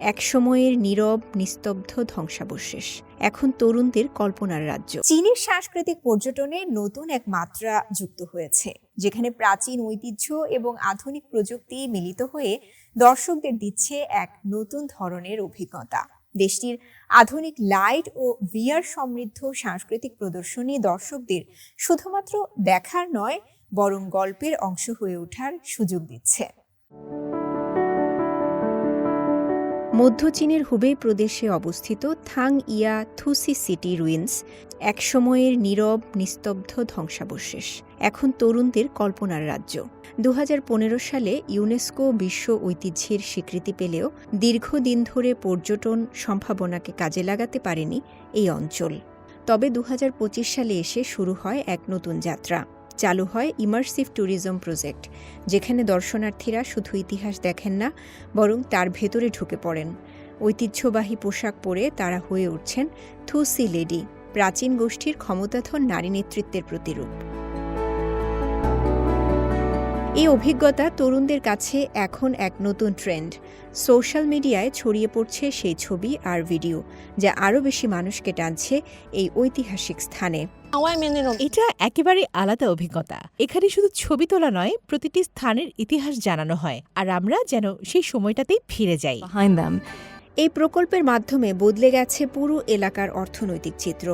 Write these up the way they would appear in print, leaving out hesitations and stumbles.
একসময়ের নীরব নিস্তব্ধ ধ্বংসাবশেষ এখন তরুণদের কল্পনার রাজ্য। চীনের সাংস্কৃতিক পর্যটনে নতুন এক মাত্রা যুক্ত হয়েছে, যেখানে প্রাচীন ঐতিহ্য এবং আধুনিক প্রযুক্তি মিলিত হয়ে দর্শকদের দিচ্ছে এক নতুন ধরনের অভিজ্ঞতা। দেশটির আধুনিক লাইট ও ভিআর সমৃদ্ধ সাংস্কৃতিক প্রদর্শনী দর্শকদের শুধুমাত্র দেখার নয়, বরং গল্পের অংশ হয়ে ওঠার সুযোগ দিচ্ছে। মধ্য চীনের হুবেই প্রদেশে অবস্থিত থাং ইয়া থুসি সিটি রুইন্স একসময়ের নীরব নিস্তব্ধ ধ্বংসাবশেষ এখন তরুণদের কল্পনার রাজ্য। 2015 সালে ইউনেস্কো বিশ্ব ঐতিহ্যের স্বীকৃতি পেলেও দীর্ঘদিন ধরে পর্যটন সম্ভাবনাকে কাজে লাগাতে পারেনি এই অঞ্চল। তবে 2025 সালে এসে শুরু হয় এক নতুন যাত্রা। চালু হয় ইমার্সিভ ট্যুরিজম প্রজেক্ট, যেখানে দর্শনার্থীরা শুধু ইতিহাস দেখেন না, বরং তার ভেতরে ঢুকে পড়েন। ঐতিহ্যবাহী পোশাক পরে তারা হয়ে উঠছেন থুসি লেডি, প্রাচীন গোষ্ঠীর ক্ষমতাধর নারী নেতৃত্বের প্রতিরূপ। এই অভিজ্ঞতা তরুণদের কাছে এখন এক নতুন ট্রেন্ড। সোশ্যাল মিডিয়ায় ছড়িয়ে পড়ছে সেই ছবি আর ভিডিও, যা আরও বেশি মানুষকে টানছে এই ঐতিহাসিক স্থানে। এটা একেবারে আলাদা অভিজ্ঞতা। এখানে শুধু ছবি তোলা নয়, প্রতিটি স্থানের ইতিহাস জানানো হয়, আর আমরা যেন সেই সময়টাতেই ফিরে যাই। এই প্রকল্পের মাধ্যমে বদলে গেছে পুরো এলাকার অর্থনৈতিক চিত্র।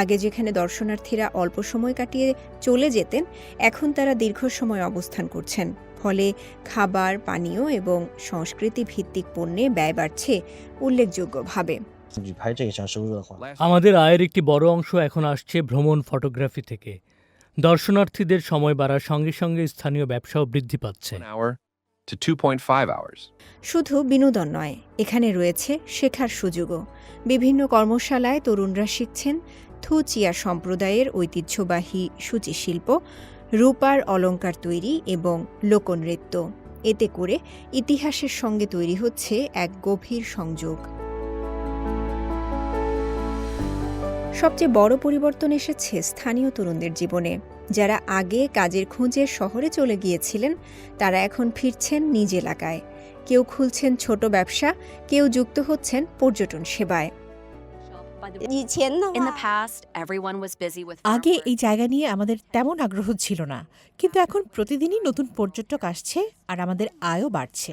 আগে যেখানে দর্শনার্থীরা অল্প সময় কাটিয়ে চলে যেতেন, এখন তারা দীর্ঘ সময় অবস্থান করছেন। ফলে খাবার, পানীয় এবং সংস্কৃতি ভিত্তিক পণ্যে ব্যয় বাড়ছে উল্লেখযোগ্যভাবে। আমাদের আয়ের একটি বড় অংশ এখন আসছে ভ্রমণ ফটোগ্রাফি থেকে। দর্শনার্থীদের সময় বাড়ার সঙ্গে সঙ্গে স্থানীয় ব্যবসাও বৃদ্ধি পাচ্ছে। শুধু বিনোদন নয়, এখানে রয়েছে শেখার সুযোগও। বিভিন্ন কর্মশালায় তরুণরা শিখছেন থুচিয়া সম্প্রদায়ের ঐতিহ্যবাহী সূচিশিল্প, রূপার অলংকার তৈরি এবং লোকনৃত্য। এতে করে ইতিহাসের সঙ্গে তৈরি হচ্ছে এক গভীর সংযোগ। সবচেয়ে বড় পরিবর্তন এসেছে স্থানীয় তরুণদের জীবনে। যারা আগে কাজের খোঁজে শহরে চলে গিয়েছিলেন, তারা এখন ফিরছেন নিজ এলাকায়। কেউ খুলছেন ছোট ব্যবসা, কেউ যুক্ত হচ্ছেন পর্যটন সেবায়। আগে এই জায়গা নিয়ে আমাদের তেমন আগ্রহ ছিল না, কিন্তু এখন প্রতিদিনই নতুন পর্যটক আসছে আর আমাদের আয়ও বাড়ছে।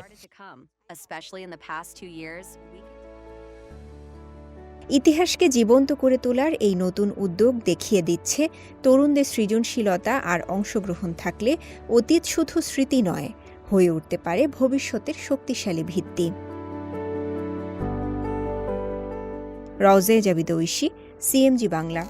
ইতিহাসকে জীবন্ত করে তোলার এই নতুন উদ্যোগ দেখিয়ে দিচ্ছে, তরুণদের সৃজনশীলতা আর অংশগ্রহণ থাকলে অতীত শুধু স্মৃতি নয়, হয়ে উঠতে পারে ভবিষ্যতের শক্তিশালী ভিত্তি। রওজে জাবিদ ঐশী, সিএমজি বাংলা।